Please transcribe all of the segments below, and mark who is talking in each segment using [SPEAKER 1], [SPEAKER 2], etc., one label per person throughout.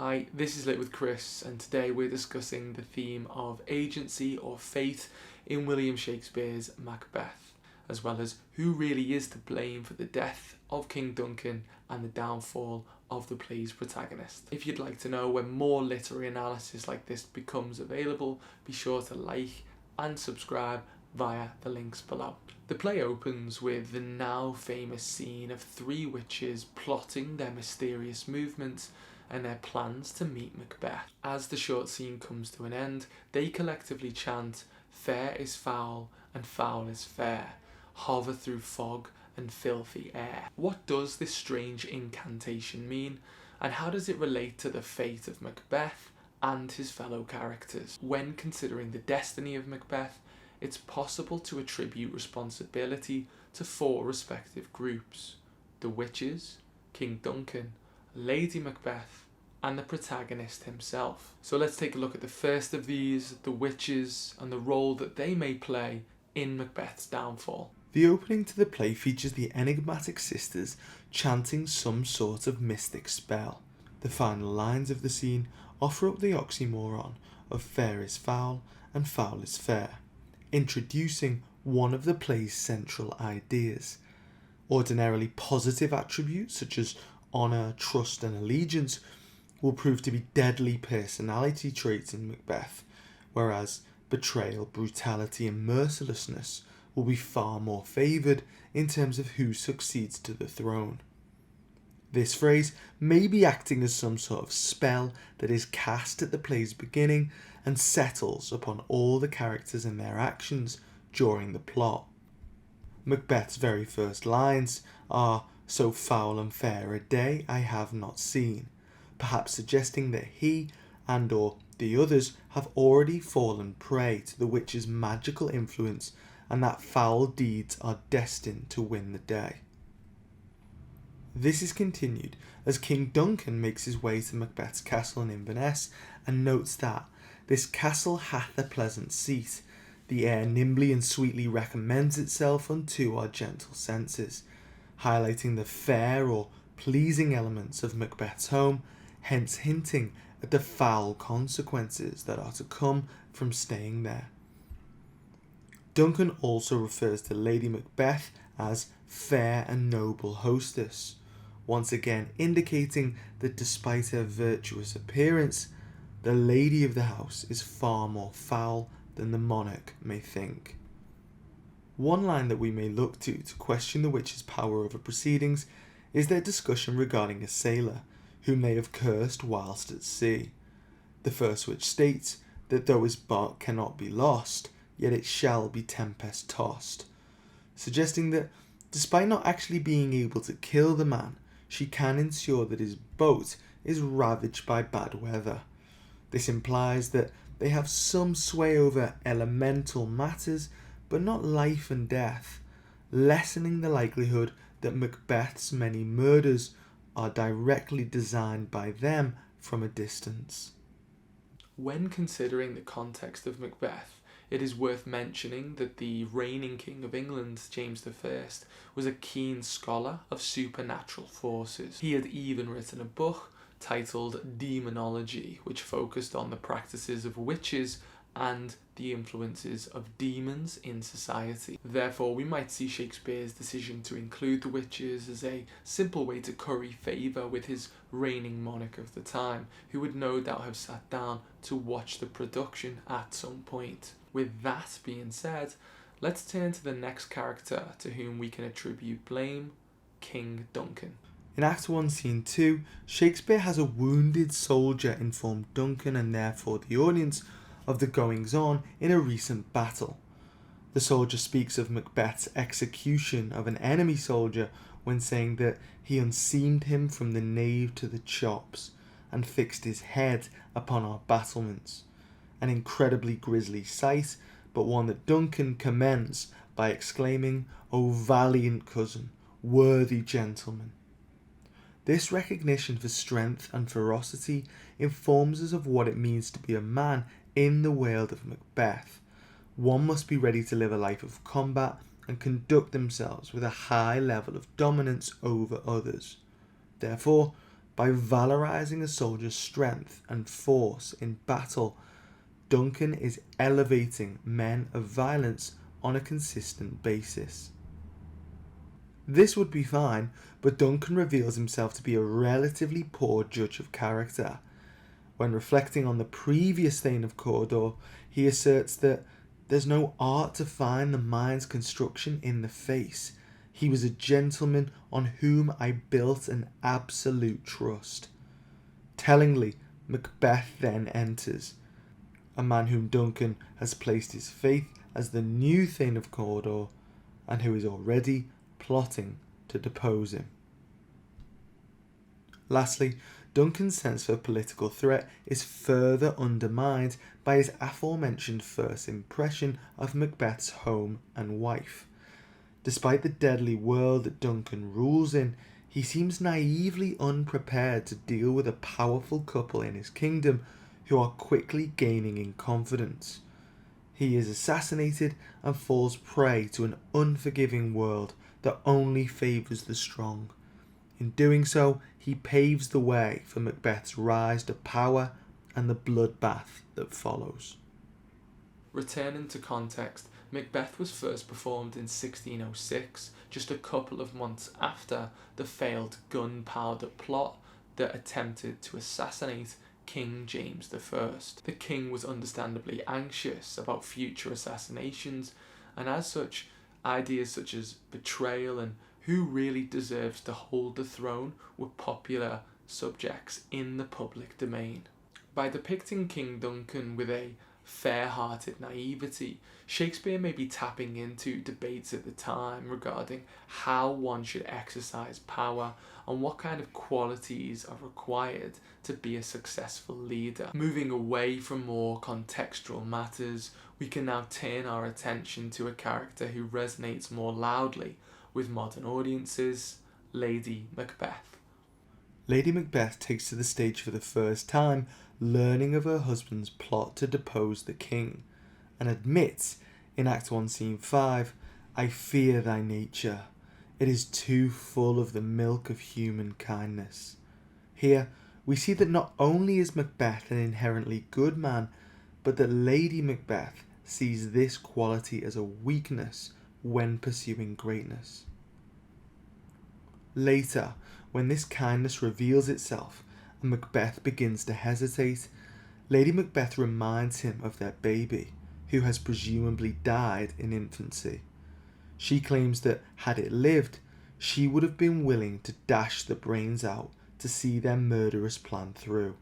[SPEAKER 1] Hi, this is Lit with Chris, and today we're discussing the theme of agency or fate in William Shakespeare's Macbeth, as well as who really is to blame for the death of King Duncan and the downfall of the play's protagonist. If you'd like to know when more literary analysis like this becomes available, be sure to like and subscribe via the links below. The play opens with the now famous scene of three witches plotting their mysterious movements and their plans to meet Macbeth. As the short scene comes to an end, they collectively chant, "Fair is foul and foul is fair, hover through fog and filthy air." What does this strange incantation mean, and how does it relate to the fate of Macbeth and his fellow characters? When considering the destiny of Macbeth, it's possible to attribute responsibility to four respective groups: the witches, King Duncan, Lady Macbeth, and the protagonist himself. So let's take a look at the first of these, the witches, and the role that they may play in Macbeth's downfall.
[SPEAKER 2] The opening to the play features the Enigmatic sisters chanting some sort of mystic spell. The final lines of the scene offer up the oxymoron of fair is foul and foul is fair, introducing one of the play's central ideas. Ordinarily positive attributes such as honour, trust and allegiance will prove to be deadly personality traits in Macbeth, whereas betrayal, brutality and mercilessness will be far more favoured in terms of who succeeds to the throne. This phrase may be acting as some sort of spell that is cast at the play's beginning and settles upon all the characters and their actions during the plot. Macbeth's very first lines are, "So foul and fair a day I have not seen," perhaps suggesting that he and or the others have already fallen prey to the witch's magical influence and that foul deeds are destined to win the day. This is continued as King Duncan makes his way to Macbeth's castle in Inverness and notes that "this castle hath a pleasant seat, the air nimbly and sweetly recommends itself unto our gentle senses," highlighting the fair or pleasing elements of Macbeth's home, hence hinting at the foul consequences that are to come from staying there. Duncan also refers to Lady Macbeth as fair and noble hostess, once again indicating that despite her virtuous appearance, the lady of the house is far more foul than the monarch may think. One line that we may look to question the witch's power over proceedings is their discussion regarding a sailor whom they have cursed whilst at sea. The first witch states that though his bark cannot be lost, yet it shall be tempest tossed, suggesting that despite not actually being able to kill the man, she can ensure that his boat is ravaged by bad weather. This implies that they have some sway over elemental matters, but not life and death, lessening the likelihood that Macbeth's many murders are directly designed by them from a distance.
[SPEAKER 1] When considering the context of Macbeth, it is worth mentioning that the reigning King of England, James I, was a keen scholar of supernatural forces. He had even written a book titled Demonology, which focused on the practices of witches and the influences of demons in society. Therefore, we might see Shakespeare's decision to include the witches as a simple way to curry favour with his reigning monarch of the time, who would no doubt have sat down to watch the production at some point. With that being said, let's turn to the next character to whom we can attribute blame, King Duncan.
[SPEAKER 2] In Act 1, Scene 2, Shakespeare has a wounded soldier inform Duncan and therefore the audience of the goings-on in a recent battle. The soldier speaks of Macbeth's execution of an enemy soldier when saying that he unseamed him from the nave to the chops and fixed his head upon our battlements. An incredibly grisly sight, but one that Duncan commends by exclaiming, "O valiant cousin, worthy gentleman." This recognition for strength and ferocity informs us of what it means to be a man in the world of Macbeth. One must be ready to live a life of combat and conduct themselves with a high level of dominance over others. Therefore, by valorising a soldier's strength and force in battle, Duncan is elevating men of violence on a consistent basis. This would be fine, but Duncan reveals himself to be a relatively poor judge of character. When reflecting on the previous Thane of Cawdor, he asserts that there's no art to find the mind's construction in the face. He was a gentleman on whom I built an absolute trust. Tellingly, Macbeth then enters, a man whom Duncan has placed his faith as the new Thane of Cawdor, and who is already plotting to depose him. Lastly, Duncan's sense of political threat is further undermined by his aforementioned first impression of Macbeth's home and wife. Despite the deadly world that Duncan rules in, he seems naively unprepared to deal with a powerful couple in his kingdom who are quickly gaining in confidence. He is assassinated and falls prey to an unforgiving world that only favours the strong. In doing so, he paves the way for Macbeth's rise to power and the bloodbath that follows.
[SPEAKER 1] Returning to context, Macbeth was first performed in 1606, just a couple of months after the failed gunpowder plot that attempted to assassinate King James I. The king was understandably anxious about future assassinations, and as such, ideas such as betrayal and who really deserves to hold the throne were popular subjects in the public domain. By depicting King Duncan with a fair-hearted naivety, Shakespeare may be tapping into debates at the time regarding how one should exercise power and what kind of qualities are required to be a successful leader. Moving away from more contextual matters, we can now turn our attention to a character who resonates more loudly with modern audiences, Lady Macbeth.
[SPEAKER 2] Lady Macbeth takes to the stage for the first time, learning of her husband's plot to depose the king, and admits in Act 1 Scene 5, "I fear thy nature. It is too full of the milk of human kindness." Here, we see that not only is Macbeth an inherently good man, but that Lady Macbeth sees this quality as a weakness when pursuing greatness. Later, when this kindness reveals itself and Macbeth begins to hesitate, Lady Macbeth reminds him of their baby, who has presumably died in infancy. She claims that, had it lived, she would have been willing to dash the brains out to see their murderous plan through.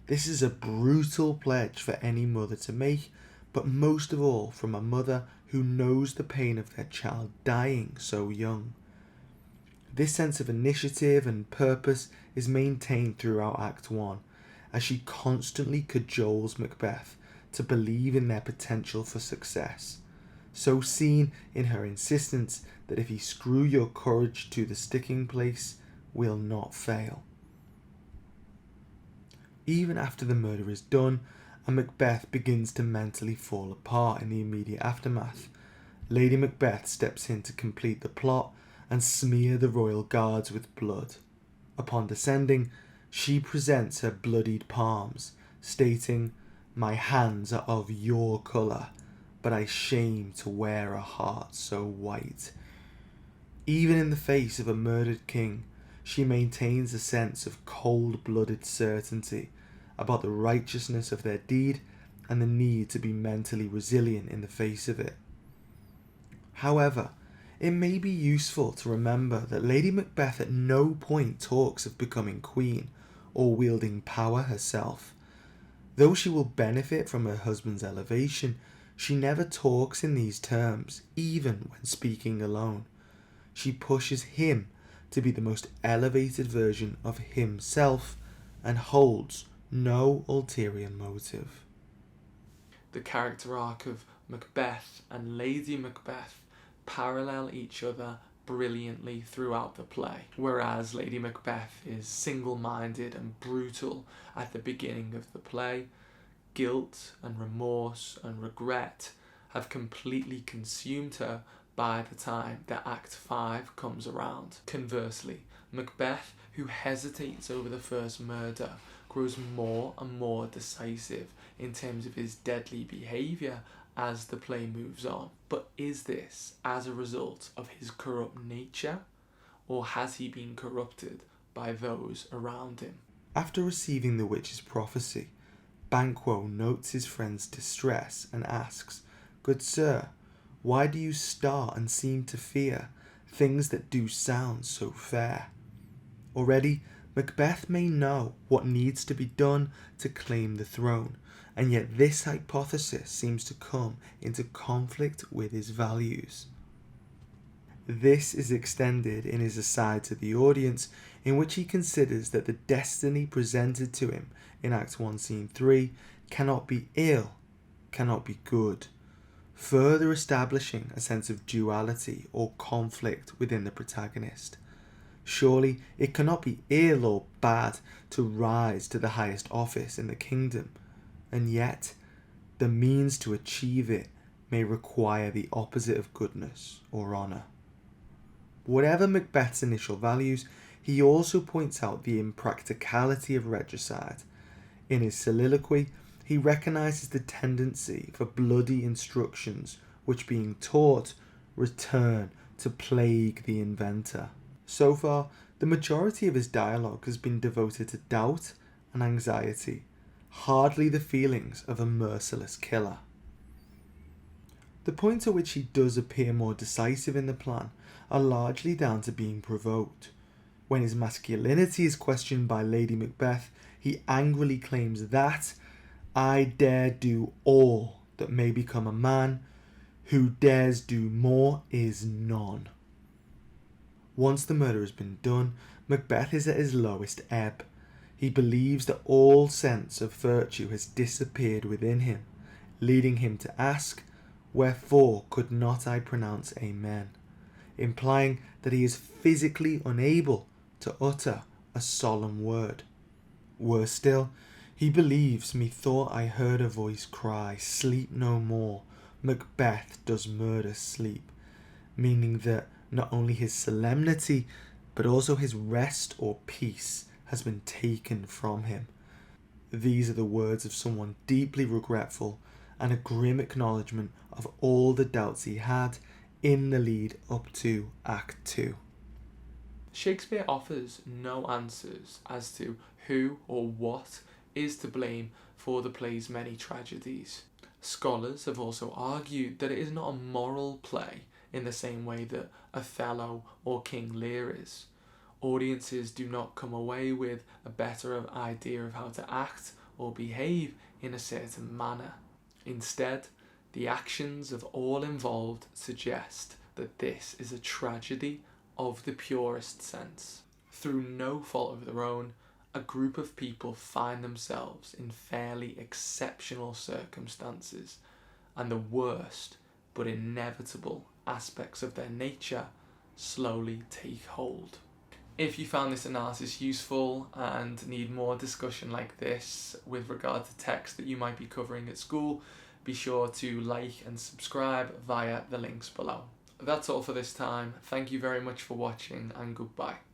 [SPEAKER 2] This is a brutal pledge for any mother to make, but most of all from a mother who knows the pain of their child dying so young. This sense of initiative and purpose is maintained throughout Act 1, as she constantly cajoles Macbeth to believe in their potential for success, so seen in her insistence that if you screw your courage to the sticking place, we'll not fail. Even after the murder is done, and Macbeth begins to mentally fall apart in the immediate aftermath, Lady Macbeth steps in to complete the plot and smear the royal guards with blood. Upon descending, she presents her bloodied palms, stating, "My hands are of your colour, but I shame to wear a heart so white." Even in the face of a murdered king, she maintains a sense of cold-blooded certainty about the righteousness of their deed and the need to be mentally resilient in the face of it. However, it may be useful to remember that Lady Macbeth at no point talks of becoming queen or wielding power herself. Though she will benefit from her husband's elevation, she never talks in these terms, even when speaking alone. She pushes him to be the most elevated version of himself and holds no ulterior motive.
[SPEAKER 1] The character arc of Macbeth and Lady Macbeth parallel each other brilliantly throughout the play. Whereas Lady Macbeth is single-minded and brutal at the beginning of the play, guilt and remorse and regret have completely consumed her by the time that Act 5 comes around. Conversely, Macbeth, who hesitates over the first murder, grows more and more decisive in terms of his deadly behaviour as the play moves on. But is this as a result of his corrupt nature, or has he been corrupted by those around him?
[SPEAKER 2] After receiving the witch's prophecy, Banquo notes his friend's distress and asks, "Good sir, why do you start and seem to fear things that do sound so fair?" Already, Macbeth may know what needs to be done to claim the throne, and yet this hypothesis seems to come into conflict with his values. This is extended in his aside to the audience, in which he considers that the destiny presented to him in Act 1 Scene 3 cannot be ill, cannot be good, further establishing a sense of duality or conflict within the protagonist. Surely it cannot be ill or bad to rise to the highest office in the kingdom, and yet the means to achieve it may require the opposite of goodness or honour. Whatever Macbeth's initial values, he also points out the impracticality of regicide. In his soliloquy, he recognises the tendency for bloody instructions which, being taught, return to plague the inventor. So far, the majority of his dialogue has been devoted to doubt and anxiety, hardly the feelings of a merciless killer. The points at which he does appear more decisive in the plan are largely down to being provoked. When his masculinity is questioned by Lady Macbeth, he angrily claims that "I dare do all that may become a man, who dares do more is none." Once the murder has been done, Macbeth is at his lowest ebb. He believes that all sense of virtue has disappeared within him, leading him to ask, "Wherefore could not I pronounce Amen?" implying that he is physically unable to utter a solemn word. Worse still, he believes, "Methought I heard a voice cry, sleep no more, Macbeth does murder sleep," meaning that not only his solemnity, but also his rest or peace has been taken from him. These are the words of someone deeply regretful and a grim acknowledgement of all the doubts he had in the lead up to Act 2.
[SPEAKER 1] Shakespeare offers no answers as to who or what is to blame for the play's many tragedies. Scholars have also argued that it is not a moral play in the same way that Othello or King Lear is. Audiences do not come away with a better idea of how to act or behave in a certain manner. Instead, the actions of all involved suggest that this is a tragedy of the purest sense. Through no fault of their own, a group of people find themselves in fairly exceptional circumstances, and the worst but inevitable aspects of their nature slowly take hold. If you found this analysis useful and need more discussion like this with regard to text that you might be covering at school, be sure to like and subscribe via the links below. That's all for this time. Thank you very much for watching, and goodbye.